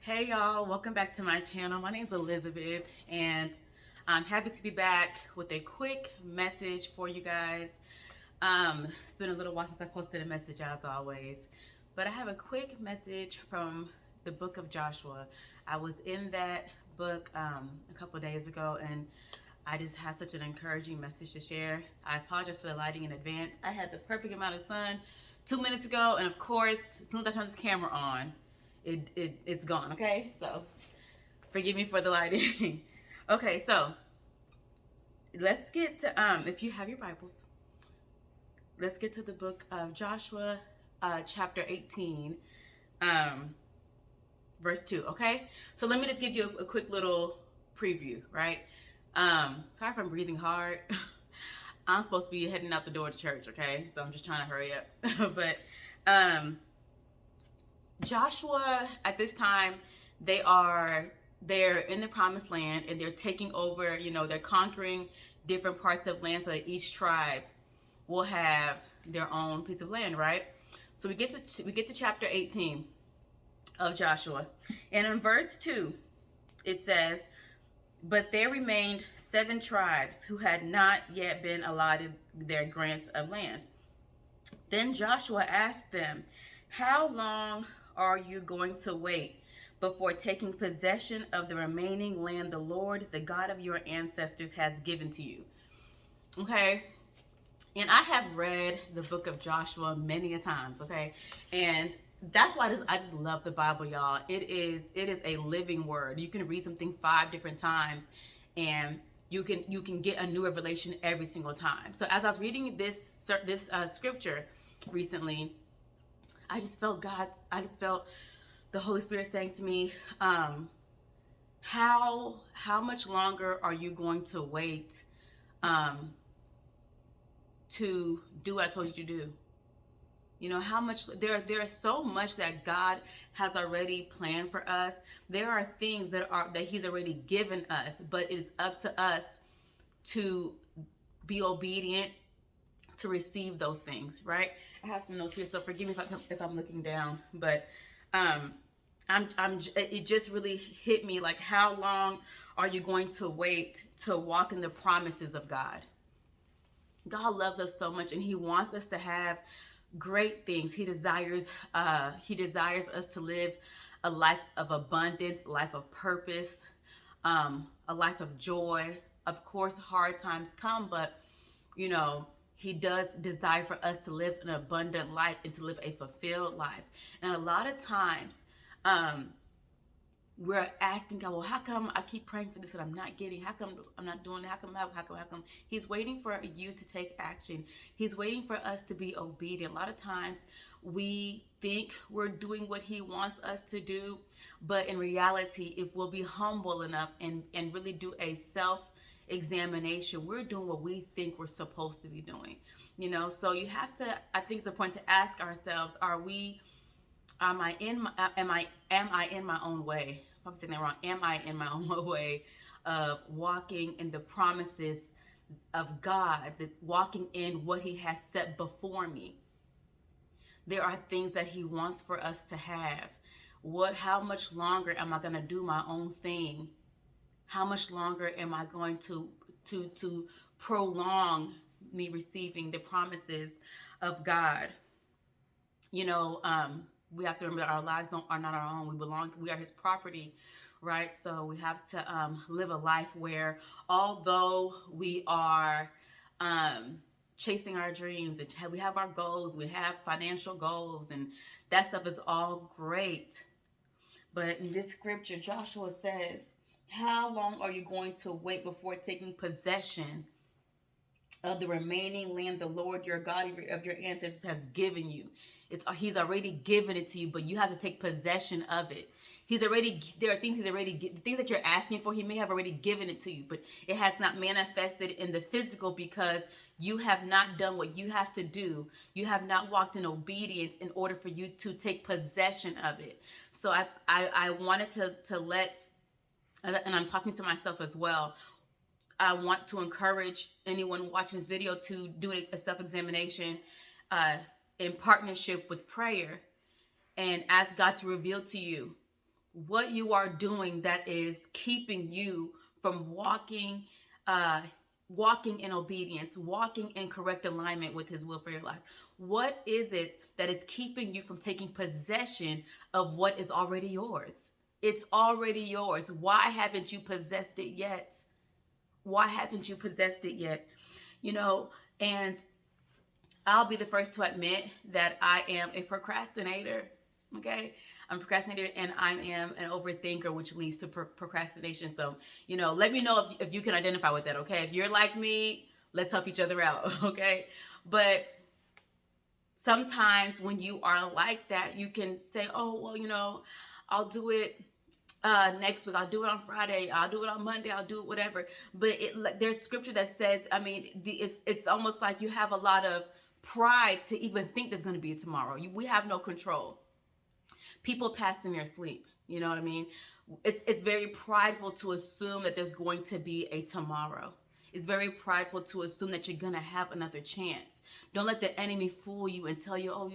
Hey y'all, welcome back to my channel. My name's Elizabeth and I'm happy to be back with a quick message for you guys. It's been a little while since I posted a message as always, but I have a quick message from the book of Joshua. I was in that book a couple days ago and I just had such an encouraging message to share. I apologize for the lighting in advance. I had the perfect amount of sun 2 minutes ago, and of course, as soon as I turn this camera on, it's gone. Okay, so forgive me for the lighting. Okay, so let's get to if you have your Bibles, let's get to the book of Joshua, chapter 18, verse 2. Okay, so let me just give you a quick little preview, right? Sorry if I'm breathing hard. I'm supposed to be heading out the door to church, okay? So I'm just trying to hurry up. But Joshua, at this time, they're in the promised land and they're taking over, they're conquering different parts of land so that each tribe will have their own piece of land, right? So we get to chapter 18 of Joshua. And in verse 2, it says, "But there remained 7 tribes who had not yet been allotted their grants of land. Then Joshua asked them, 'How long are you going to wait before taking possession of the remaining land the Lord, the God of your ancestors, has given to you?'" Okay? And I have read the book of Joshua many a times, okay? And that's why I just love the Bible, y'all. It is a living word. You can read something 5 different times and you can get a new revelation every single time. So as I was reading this scripture recently, I just felt the Holy Spirit saying to me, how much longer are you going to wait to do what I told you to do? How much there's so much that God has already planned for us. There are things that He's already given us, but it is up to us to be obedient to receive those things, right? I have some notes here, so forgive me if I'm looking down, but it just really hit me, like, how long are you going to wait to walk in the promises of God? God loves us so much and He wants us to have great things. He desires us to live a life of abundance, a life of purpose, a life of joy. Of course, hard times come, but He does desire for us to live an abundant life and to live a fulfilled life. And a lot of times, we're asking God, well, how come I keep praying for this and I'm not getting? How come I'm not doing it? How come? He's waiting for you to take action. He's waiting for us to be obedient. A lot of times we think we're doing what He wants us to do, but in reality, if we'll be humble enough and really do a self-examination, we're doing what we think we're supposed to be doing. So you have to, I think it's a point to ask ourselves, am I in my own way? I'm saying that wrong. Am I in my own way of walking in the promises of God, walking in what He has set before me? There are things that He wants for us to have. How much longer am I going to do my own thing? How much longer am I going to prolong me receiving the promises of God? We have to remember that our lives are not our own. We are His property, right? So we have to live a life where, although we are chasing our dreams and we have our goals, we have financial goals, and that stuff is all great. But in this scripture, Joshua says, how long are you going to wait before taking possession of the remaining land the Lord your God of your ancestors has given you? He's already given it to you, but you have to take possession of it. There are things the things that you're asking for, He may have already given it to you, but it has not manifested in the physical because you have not done what you have to do. You have not walked in obedience in order for you to take possession of it. So I wanted to let, and I'm talking to myself as well, I want to encourage anyone watching this video to do a self-examination in partnership with prayer and ask God to reveal to you what you are doing that is keeping you from uh walking in obedience, walking in correct alignment with his will for your life? What is it that is keeping you from taking possession of what is already yours? It's already yours. Why haven't you possessed it yet? Why haven't you possessed it yet? You know, and I'll be the first to admit that I am a procrastinator. Okay. I'm a procrastinator and I am an overthinker, which leads to procrastination. So, let me know if you can identify with that. Okay. If you're like me, let's help each other out. Okay. But sometimes when you are like that, you can say, oh, well, I'll do it next week. I'll do it on Friday. I'll do it on Monday. I'll do it whatever. But there's scripture that says, I mean, it's almost like you have a lot of pride to even think there's going to be a tomorrow. We have no control. People pass in their sleep. You know what I mean? It's very prideful to assume that there's going to be a tomorrow. It's very prideful to assume that you're going to have another chance. Don't let the enemy fool you and tell you, oh,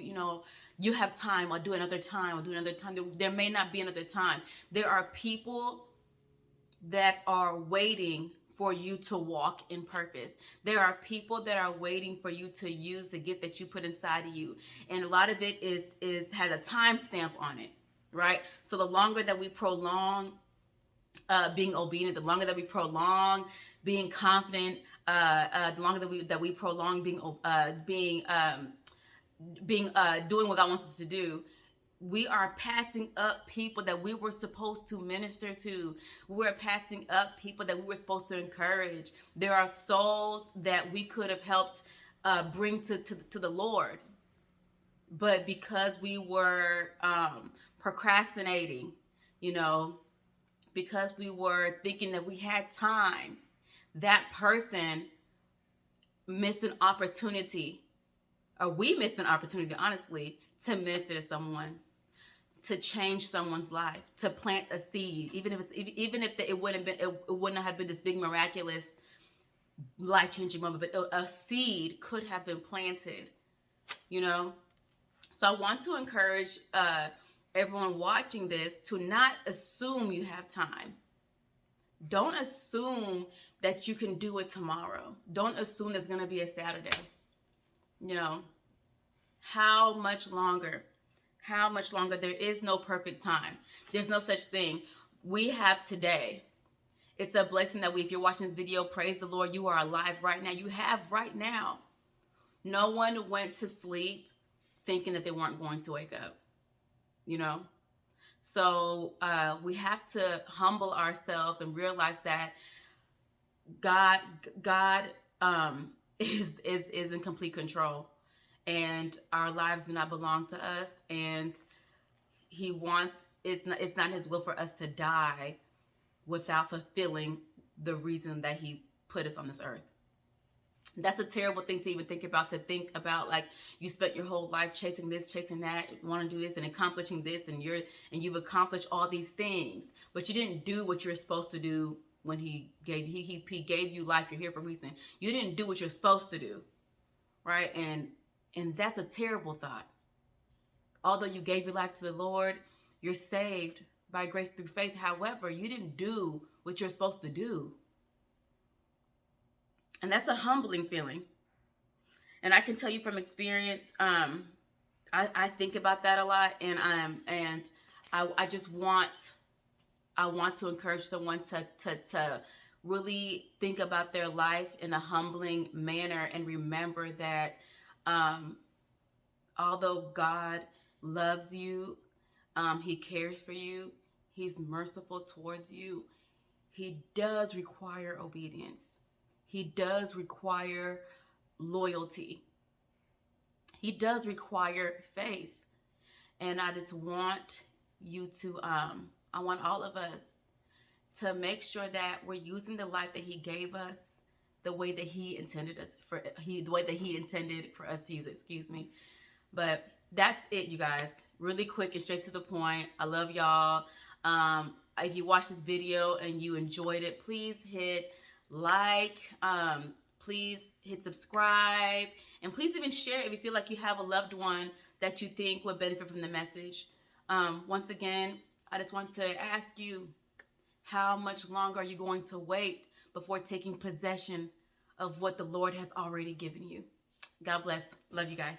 you have time. I'll do another time. I'll do another time. There may not be another time. There are people that are waiting for you to walk in purpose. There are people that are waiting for you to use the gift that you put inside of you. And a lot of it has a time stamp on it, right? So the longer that we prolong being obedient, the longer that we prolong being confident, the longer that we prolong being doing what God wants us to do, we are passing up people that we were supposed to minister to. We're passing up people that we were supposed to encourage. There are souls that we could have helped bring to the Lord. But because we were procrastinating, because we were thinking that we had time, that person missed an opportunity, or we missed an opportunity, honestly, to minister to someone, to change someone's life, to plant a seed, even if it wouldn't have been this big miraculous life-changing moment, but a seed could have been planted. So I want to encourage everyone watching this to not assume you have time. Don't assume that you can do it tomorrow. Don't assume there's going to be a Saturday. How much longer? How much longer? There is no perfect time. There's no such thing. We have today. It's a blessing that if you're watching this video, praise the Lord, you are alive right now. You have right now. No one went to sleep thinking that they weren't going to wake up. So we have to humble ourselves and realize that God is in complete control, and our lives do not belong to us, and it's not his will for us to die without fulfilling the reason that he put us on this earth. That's a terrible thing to even think about, like you spent your whole life chasing this, chasing that, want to do this and accomplishing this, and you've accomplished all these things, but you didn't do what you're supposed to do when he gave you life. You're here for a reason. You didn't do what you're supposed to do, right? And that's a terrible thought. Although you gave your life to the Lord, you're saved by grace through faith. However, you didn't do what you're supposed to do. And that's a humbling feeling. And I can tell you from experience, I think about that a lot, and I just want to encourage someone to really think about their life in a humbling manner and remember that although God loves you, he cares for you, he's merciful towards you, he does require obedience. He does require loyalty. He does require faith. And I just want you to, I want all of us to make sure that we're using the life that he gave us the way that he intended for us to use it, excuse me. But that's it, you guys. Really quick and straight to the point. I love y'all. If you watched this video and you enjoyed it, please hit like, please hit subscribe, and please even share if you feel like you have a loved one that you think would benefit from the message. Once again, I just want to ask you, how much longer are you going to wait before taking possession of what the Lord has already given you? God bless. Love you guys.